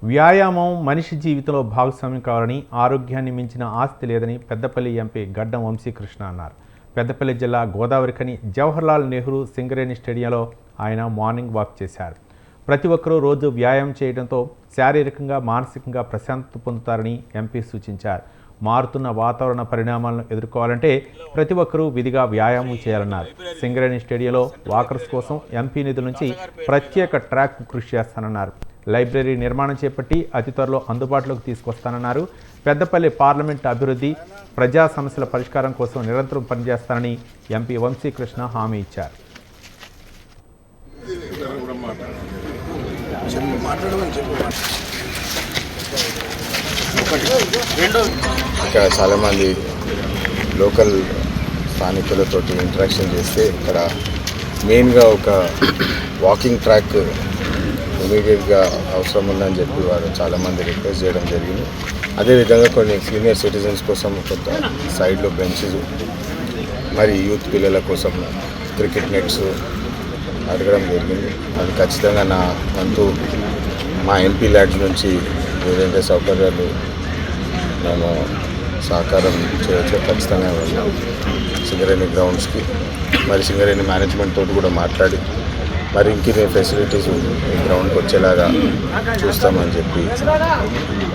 వ్యాయామం మనిషి జీవితంలో భాగస్వామ్యం కావాలని, ఆరోగ్యాన్ని మించిన ఆస్తి లేదని పెద్దపల్లి ఎంపీ గడ్డం వంశీకృష్ణ అన్నారు. పెద్దపల్లి జిల్లా గోదావరిఖని జవహర్లాల్ నెహ్రూ సింగరేణి స్టేడియంలో ఆయన మార్నింగ్ వాక్ చేశారు. ప్రతి ఒక్కరూ రోజు వ్యాయామం చేయడంతో శారీరకంగా, మానసికంగా ప్రశాంతత పొందుతారని ఎంపీ సూచించారు. మారుతున్న వాతావరణ పరిణామాలను ఎదుర్కోవాలంటే ప్రతి ఒక్కరూ విధిగా వ్యాయామం చేయాలన్నారు. సింగరేణి స్టేడియంలో వాకర్స్ కోసం ఎంపీ నిధుల నుంచి ప్రత్యేక ట్రాక్ కృషి చేస్తానన్నారు. లైబ్రరీ నిర్మాణం చేపట్టి అతి త్వరలో అందుబాటులోకి తీసుకొస్తానన్నారు. పెద్దపల్లి పార్లమెంట్ అభివృద్ధి, ప్రజా సమస్యల పరిష్కారం కోసం నిరంతరం పనిచేస్తానని ఎంపీ వంశీకృష్ణ హామీ ఇచ్చారు. ఇక్కడ చాలామంది లోకల్ స్థానికులతో ఇంటరాక్షన్ చేస్తే ఇక్కడ మెయిన్గా ఒక వాకింగ్ ట్రాక్ ఇమీడియట్గా అవసరం ఉందని చెప్పి వారు చాలామంది రిక్వెస్ట్ చేయడం జరిగింది. అదేవిధంగా కొన్ని సీనియర్ సిటిజన్స్ కోసం కొంత సైడ్లో బెంచెస్, మరి యూత్ పిల్లల కోసం క్రికెట్ నెట్స్ అడగడం జరిగింది. అది ఖచ్చితంగా నా వంతు మా ఎంపీ ల్యాడ్స్ నుంచి ఏదైతే సౌకర్యాలు నేను సహకారం చేయొచ్చో ఖచ్చితంగా వెళ్ళాను. సింగరేణి గ్రౌండ్స్కి మరి సింగరేణి మేనేజ్మెంట్ తోటి కూడా మాట్లాడి మరి ఇంకిన్ని ఫెసిలిటీస్ ఈ గ్రౌండ్కి వచ్చేలాగా చూస్తామని చెప్పి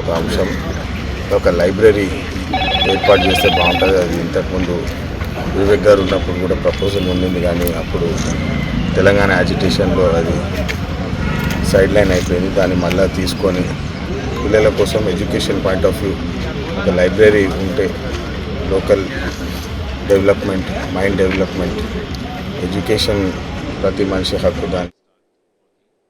ఒక అంశం. ఒక లైబ్రరీ ఏర్పాటు చేస్తే బాగుంటుంది. అది ఇంతకుముందు వివేక్ గారు ఉన్నప్పుడు కూడా ప్రపోజల్ ఉండింది, కానీ అప్పుడు తెలంగాణ యాజిటేషన్లో అది సైడ్ లైన్ అయిపోయింది. దాన్ని మళ్ళీ తీసుకొని పిల్లల కోసం ఎడ్యుకేషన్ పాయింట్ ఆఫ్ వ్యూ ఒక లైబ్రరీ ఉంటే local development, mind development, education ప్రతి మనిషి హక్కు. దాన్ని